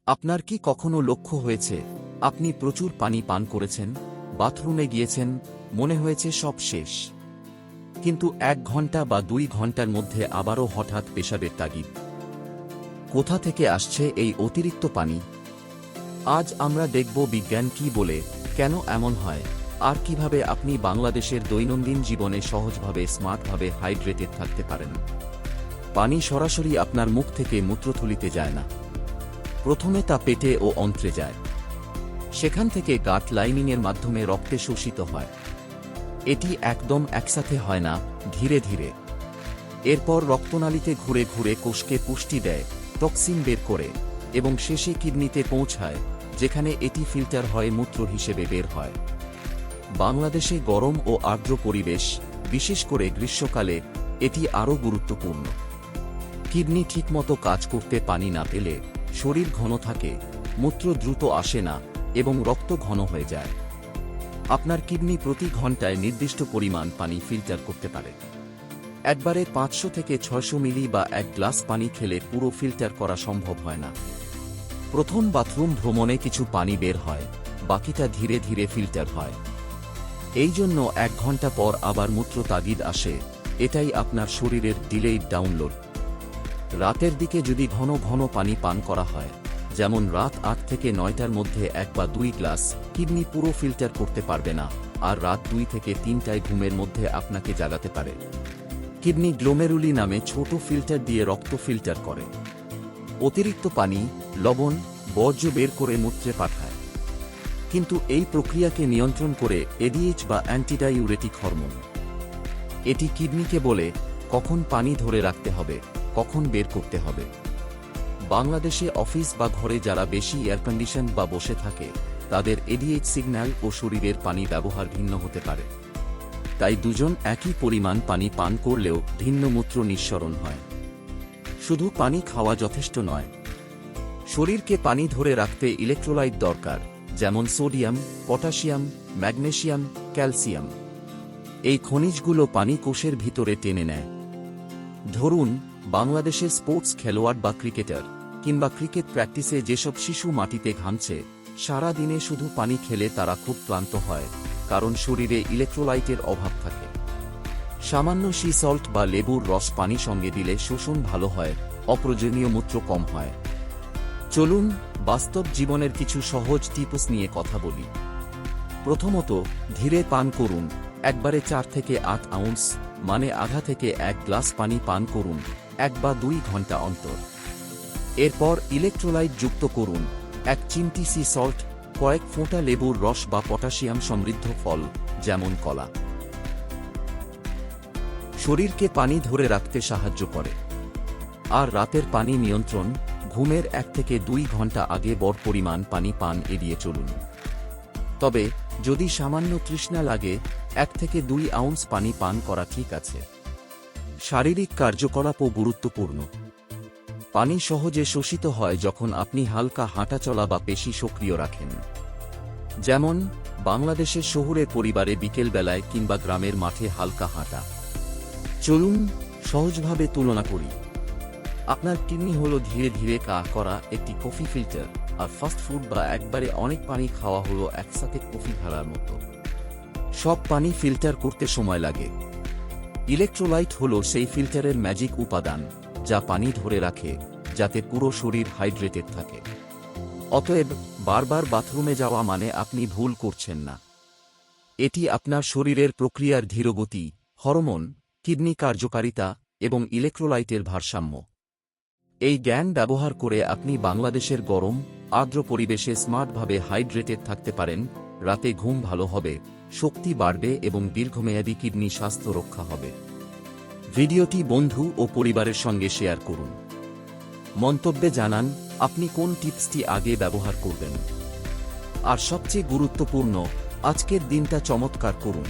আপনার কি কখনো লক্ষ্য হয়েছে আপনি প্রচুর পানি পান করেছেন, বাথরুমে গিয়েছেন, মনে হয়েছে সব শেষ, কিন্তু 1 ঘন্টা বা 2 ঘন্টার মধ্যে আবারও হঠাৎ পেশাবের তাগিদ? কোথা থেকে আসছে এই অতিরিক্ত পানি? আজ আমরা দেখব বিজ্ঞান কি বলে, কেন এমন হয়, আর কিভাবে আপনি বাংলাদেশের দৈনন্দিন জীবনে সহজভাবে স্মার্টভাবে হাইড্রেটেড থাকতে পারেন। পানি সরাসরি আপনার মুখ থেকে মূত্রথলিতে যায় না। প্রথমে তা পেটে ও অন্ত্রে যায়। সেখান থেকে গাট লাইনিংয়ের মাধ্যমে রক্তে শোষিত হয়। এটি একদম একসাথে হয় না, ধীরে ধীরে। এরপর রক্তনালীতে ঘুরে ঘুরে কোষকে পুষ্টি দেয়, টক্সিন বের করে, এবং শেষে কিডনিতে পৌঁছায়, যেখানে এটি ফিল্টার হয়ে মূত্র হিসেবে বের হয়। বাংলাদেশে গরম ও আর্দ্র পরিবেশ, বিশেষ করে গ্রীষ্মকালে, এটি আরও গুরুত্বপূর্ণ। কিডনি ঠিকমতো কাজ করতে পানি না পেলে শরীর ঘন থাকে, মূত্র দ্রুত আসে না, এবং রক্ত ঘন হয়ে যায়। আপনার কিডনি প্রতি ঘন্টায় নির্দিষ্ট পরিমাণ পানি ফিল্টার করতে পারে। একবারে 500 থেকে 600 মিলি বা 1 গ্লাস পানি খেলে পুরো ফিল্টার করা সম্ভব হয় না। প্রথম বাথরুম ভ্রমণে কিছু পানি বের হয়, বাকিটা ধীরে ধীরে ফিল্টার হয়। এই জন্য 1 ঘন্টা পর আবার মূত্র তাগিদ আসে। এটাই আপনার শরীরের ডিলেইড ডাউনলোড। রাতের দিকে যদি ঘন ঘন পানি পান করা হয়, যেমন রাত 8 থেকে 9টার মধ্যে 1 বা 2 গ্লাস, কিডনি পুরো ফিল্টার করতে পারবে না, আর রাত 2 থেকে 3টায় ঘুমের মধ্যে আপনাকে জাগাতে পারে। কিডনি গ্লোমেরুলি নামে ছোট ফিল্টার দিয়ে রক্ত ফিল্টার করে। অতিরিক্ত পানি, লবণ, বর্জ্য বের করে মূত্রে পাঠায়। কিন্তু এই প্রক্রিয়াকে নিয়ন্ত্রণ করে এডিএইচ বা অ্যান্টিডাইউরেটিক হরমোন। এটি কিডনিকে বলে কখন পানি ধরে রাখতে হবে, কখন বের করতে হবে। বাংলাদেশে অফিস বা ঘরে যারা বেশি এয়ার কন্ডিশন বা বসে থাকে, তাদের এডিএইচ সিগন্যাল ও শরীরের পানি ব্যবহার ভিন্ন হতে পারে। তাই দুজন একই পরিমাণ পানি পান করলেও ভিন্ন মূত্র নিঃসরণ হয়। শুধু পানি খাওয়া যথেষ্ট নয়, শরীরকে পানি ধরে রাখতে ইলেকট্রোলাইট দরকার, যেমন সোডিয়াম, পটাশিয়াম, ম্যাগনেসিয়াম, ক্যালসিয়াম। এই খনিজগুলো পানি কোষের ভিতরে টেনে নেয়। ধরুন, বাংলাদেশের স্পোর্টস খেলোয়াড় বা ক্রিকেটার, কিংবা ক্রিকেট প্র্যাকটিসে যেসব শিশু মাটিতে ঘামছে, সারা দিনে শুধু পানি খেলে তারা খুব ক্লান্ত হয়, কারণ শরীরে ইলেকট্রোলাইটের অভাব থাকে। সামান্য সি সল্ট বা লেবুর রস পানি সঙ্গে দিলে শোষণ ভালো হয়, অপ্রয়োজনীয় মূত্র কম হয়। চলুন বাস্তব জীবনের কিছু সহজ টিপস নিয়ে কথা বলি। প্রথমত, ধীরে পান করুন। একবারে 4 থেকে 8 আউন্স, মানে আধা থেকে 1 গ্লাস পানি পান করুন, 1 বা 2 ঘন্টা অন্তর। এরপর ইলেকট্রোলাইট যুক্ত করুন। 1 চিমটি সি সল্ট, কয়েক ফোঁটা লেবুর রস বা পটাশিয়াম সমৃদ্ধ ফল, যেমন কলা। শরীরকে পানি ধরে রাখতে সাহায্য করে। আর রাতের পানি নিয়ন্ত্রণ, ঘুমের 1 থেকে 2 ঘন্টা আগে বড় পরিমাণ পানি পান এড়িয়ে চলুন। তবে যদি সামান্য তৃষ্ণা লাগে, 1 থেকে 2 আউন্স পানি পান করা ঠিক আছে। শারীরিক কার্যকলাপও গুরুত্বপূর্ণ। পানি সহজে শোষিত হয় যখন আপনি হালকা হাঁটাচলা বা পেশি সক্রিয় রাখেন। যেমন বাংলাদেশের শহুরে পরিবারে বিকেলবেলায় কিংবা গ্রামের মাঠে হালকা হাঁটা। চলুন সহজভাবে তুলনা করি। আপনার কিডনি হলো ধীরে ধীরে কাজ করা একটি কফি ফিল্টার, আর ফাস্ট ফুড বা একবারে অনেক পানি খাওয়া হলো একসাথে কফি ঢালার মতো। সব পানি ফিল্টার করতে সময় লাগে। ইলেকট্রোলাইট হলো সেই ফিল্টারের ম্যাজিক উপাদান, যা পানি ধরে রাখে, যাতে পুরো শরীর হাইড্রেটেড থাকে। অতএব বারবার বাথরুমে যাওয়া মানে আপনি ভুল করছেন না। এটি আপনার শরীরের প্রক্রিয়ার ধীরগতি, হরমোন, কিডনি কার্যকারিতা এবং ইলেকট্রোলাইটের ভারসাম্য। এই জ্ঞান ব্যবহার করে আপনি বাংলাদেশের গরম, আর্দ্র পরিবেশে স্মার্টভাবে হাইড্রেটেড থাকতে পারেন। রাতে ঘুম ভালো হবে, শক্তি বাড়বে এবং দীর্ঘমেয়াদী কিডনি স্বাস্থ্য রক্ষা হবে। ভিডিওটি বন্ধু ও পরিবারের সঙ্গে শেয়ার করুন। মন্তব্যে জানান আপনি কোন টিপসটি আগে ব্যবহার করবেন। আর সবচেয়ে গুরুত্বপূর্ণ, আজকের দিনটা চমৎকার করুন।